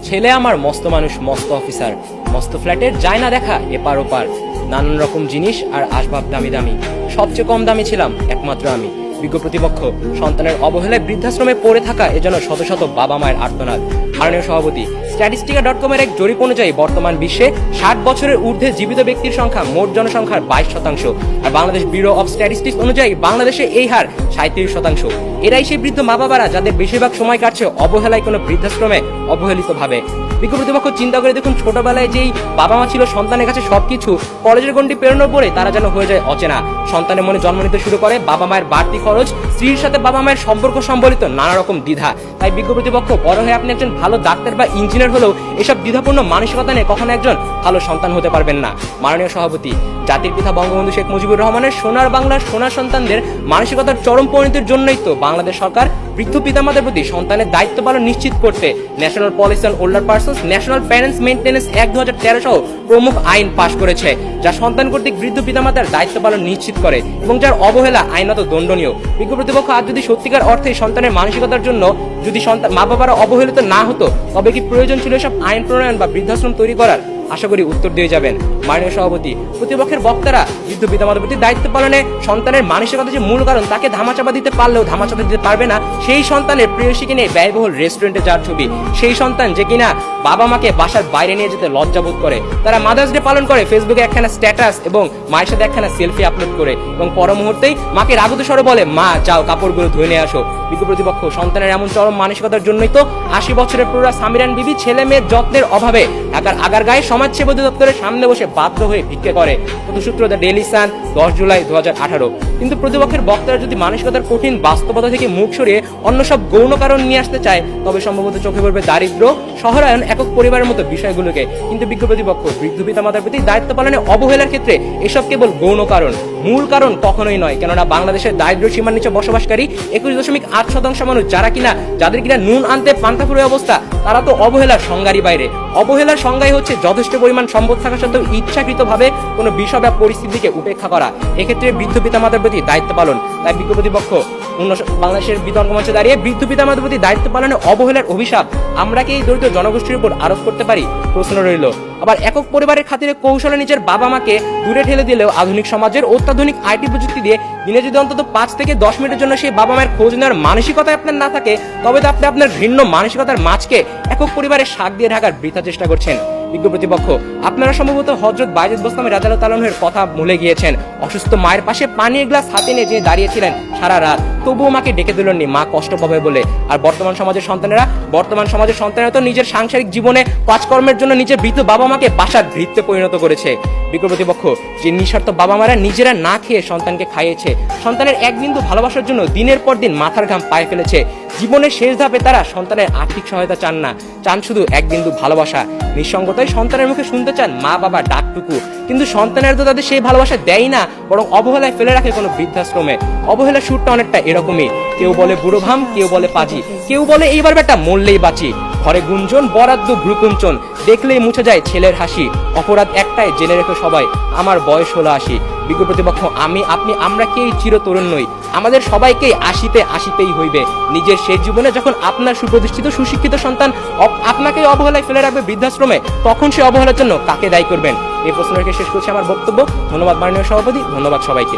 ছেলে আমার মস্ত মানুষ, মস্ত অফিসার, মস্ত ফ্ল্যাটের যায় না দেখা এপার ওপার, নানান রকম জিনিস আর আসবাব দামি দামি, সবচেয়ে কম দামি ছিলাম একমাত্র আমি। বিজ্ঞ প্রতিপক্ষ সন্তানের অবহেলায় বৃদ্ধাশ্রমে পড়ে থাকা এজন্য শত শত বাবা মায়ের আর্তনাদ। মাননীয় সভাপতি, স্ট্যাটিস্টিকা.com-এর এক জরিপ অনুযায়ী বর্তমান বিশ্বে 60 বছরের ঊর্ধ্বে জীবিত ব্যক্তির সংখ্যা মোট জনসংখ্যার 22%, আর বাংলাদেশ ব্যুরো অব স্ট্যাটিস্টিক্স অনুযায়ী বাংলাদেশে এই হার 37%। এরাই সেই বৃদ্ধ মা বাবারা যাদের বেশিরভাগ সময় কাটছে অবহেলায় কোনো বৃদ্ধাশ্রমে অবহেলিত ভাবে। বিজ্ঞ প্রতিপক্ষ চিন্তা করে দেখুন, ছোটবেলায় যেই বাবা মা ছিল সন্তানের কাছে সবকিছু, কলেজের গণ্ডি পেরোনোর পরে তারা যেন হয়ে যায় অচেনা। সন্তানের মনে জন্ম নিতে শুরু করে বাবা মায়ের বাড়তি খরচ, স্ত্রীর সাথে বাবা মায়ের সম্পর্ক সম্বলিত নানা রকম দ্বিধা। তাই বিজ্ঞ প্রতিপক্ষ, বড় হয়ে আপনি একজন ভালো ডাক্তার বা ইঞ্জিনিয়ার হলেও এসব দ্বিধাপূর্ণ মানসিকতা নিয়ে কখনো একজন ভালো সন্তান হতে পারবেন না। মাননীয় সভাপতি, জাতির পিতা বঙ্গবন্ধু শেখ মুজিবুর রহমানের সোনার বাংলার সোনার সন্তানদের মানসিকতার চরম পরিণতির জন্যই তো বাংলাদেশ সরকার বৃদ্ধ পিতামাতার প্রতি সন্তানের দায়িত্ব পালন নিশ্চিত করতে national policy on older persons, national parents maintenance act 2013 সহ প্রমুখ আইন পাশ করেছে, যা সন্তান কর্তৃক বৃদ্ধ পিতামাতার দায়িত্ব পালন নিশ্চিত করে এবং যার অবহেলা আইনত দণ্ডনীয়। বিজ্ঞ প্রতিপক্ষ, আজ যদি সত্যিকার অর্থে সন্তানের মানসিকতার জন্য যদি মা বাবারা অবহেলিত না হতো, তবে কি প্রয়োজন ছিল এসব আইন প্রণয়ন বা বৃদ্ধাশ্রম তৈরি করার? আশা করি উত্তর দিয়ে যাবেন। মাননীয় সভাপতি, প্রতিপক্ষের বক্তারা বৃদ্ধ পিতামাতার প্রতি দায়িত্ব পালনে সন্তানের মানসিকতা যে মূল কারণ তাকে ধামাচাপা দিতে পারলেও ধামাচাপা দিতে পারবে না সেই সন্তানের প্রেয়সীকে নিয়ে ব্যয়বহুল রেস্টুরেন্টে যাওয়ার ছবি, সেই সন্তান যে কিনা বাবা মাকে বাসার বাইরে নিয়ে যেতে লজ্জাবোধ করে, তারা মাদার্স ডে পালন করে ফেসবুকে একখানা স্ট্যাটাস এবং মায়ের সাথে একখানা সেলফি আপলোড করে এবং পর মুহূর্তেই মাকে রাগত স্বরে বলে, মা যাও কাপড়গুলো ধুয়ে নিয়ে আসো। বিজ্ঞ প্রতিপক্ষ, সন্তানের এমন চরম মানসিকতার জন্যই তো 80 বছরের পুরা সামিরান বিবি ছেলে মেয়ের যত্নের অভাবে ঢাকার আগারগাঁয়ে সমাজসেবা অধিদপ্তরের সামনে বসে বাধ্য হয়ে ভিক্ষে করে। সূত্র দ্য ডেইলি সান, 10 জুলাই 2018। কিন্তু প্রতিপক্ষের বক্তারা যদি মানসিকতার কঠিন বাস্তবতা থেকে মুখ সরিয়ে অন্য সব গৌণ কারণ নিয়ে আসতে চায়, তবে সম্ভবত চোখে পড়বে দারিদ্র, শহরায়ন, একক পরিবারের মতো বিষয়গুলোকে। কিন্তু বিজ্ঞ প্রতিপক্ষ, বৃদ্ধ পিতামাতার প্রতি দায়িত্ব পালনে অবহেলার ক্ষেত্রে এসব কেবল গৌণ কারণ, মূল কারণ কখনোই নয়। কেননা বাংলাদেশের দারিদ্র সীমার নিচে বসবাসকারী 21.8% মানুষ, যাদের কিনা নুন আনতে পান্তাফুরে অবস্থা, তারা তো অবহেলার সংজ্ঞারই বাইরে। অবহেলার সংজ্ঞাই হচ্ছে যথেষ্ট পরিমাণ সম্পদ থাকা সত্ত্বেও ইচ্ছাকৃতভাবে কোনো বিষয় বা পরিস্থিতিকে উপেক্ষা করা, এক্ষেত্রে বৃদ্ধ পিতামাতার প্রতি দায়িত্ব পালন। তাই বিজ্ঞ প্রতিপক্ষ বাংলাদেশের বিতর্ক মঞ্চে দাঁড়িয়ে বৃদ্ধ পিতামাতার প্রতি দায়িত্ব পালনে অবহেলার অভিশাপ আমরা কি এই দরিদ্র জনগোষ্ঠীর উপর আরোপ করতে পারি? প্রশ্ন রইল। আবার একক পরিবারের খাতিরে কৌশলে নিজের বাবা মাকে দূরে ঠেলে দিলেও আধুনিক সমাজের অত্যাধুনিক আইটি প্রযুক্তি দিয়ে দিনে যদি অন্তত 5 থেকে 10 মিনিটের জন্য সেই বাবা মায়ের খোঁজ নেওয়ার মানসিকতায় আপনার না থাকে, তবে তো আপনি আপনার ভিন্ন মানসিকতার মাঝকে একক পরিবারের শাক দিয়ে ঢাকার বৃথা চেষ্টা করছেন। বিজ্ঞ প্রতিপক্ষ, আপনারা সম্ভবত হযরত বাইজিদ বোস্তামী রাদিয়াল্লাহু তাআলা আনহুর কথা ভুলে গিয়েছেন। অসুস্থ মায়ের পাশে পানির গ্লাস হাতে নিয়ে যিনি দাঁড়িয়েছিলেন সারা রাত, তবুও মাকে ডেকে দিলেননি মা কষ্ট পাবে বলে। আর বর্তমান সমাজের সন্তানেরা তো নিজের সাংসারিক জীবনে কাজকর্মের জন্য নিজের বৃদ্ধ বাবা মাকে বাসার ভৃত্যে পরিণত করেছে। বিজ্ঞ প্রতিপক্ষ, যে নিঃস্বার্থ বাবা মারা নিজেরা না খেয়ে সন্তানকে খাইয়েছে, সন্তানের এক বিন্দু ভালোবাসার জন্য দিনের পর দিন মাথার ঘাম পায়ে ফেলেছে, জীবনের শেষ ধাপে তারা সন্তানের আর্থিক সহায়তা চান না, চান শুধু এক বিন্দু ভালোবাসা। নিঃসঙ্গতায় সন্তানের মুখে শুনতে চান মা বাবা ডাকটুকু, কিন্তু সন্তানের তো তাদের সেই ভালোবাসা দেয় না, বরং অবহেলায় ফেলে রাখে কোনো বৃদ্ধাশ্রমে। অবহেলার সুরটা অনেকটা এরকমই, কেউ বলে বুড়ো ভাম, কেউ বলে পাজি, কেউ বলে এইবার বেটা মরলেই বাঁচি, ঘরে গুঞ্জন, বরাদ্দ ভ্রুকুঞ্চন, দেখলেই মুছে যায় ছেলের হাসি, অপরাধ একটাই জেনে রেখো সবাই, আমার বয়স হলো 80। বিজ্ঞ প্রতিপক্ষ, আমি আপনি আমরা কেই চিরতরুণ নই, আমাদের সবাইকেই আসিতেই হইবে। নিজের শেষ জীবনে যখন আপনার সুপ্রতিষ্ঠিত সুশিক্ষিত সন্তান আপনাকেই অবহেলায় ফেলে রাখবে বৃদ্ধাশ্রমে, তখন সে অবহেলার জন্য কাকে দায়ী করবেন? এই প্রশ্ন রেখে শেষ করছি আমার বক্তব্য। ধন্যবাদ মাননীয় সভাপতি, ধন্যবাদ সবাইকে।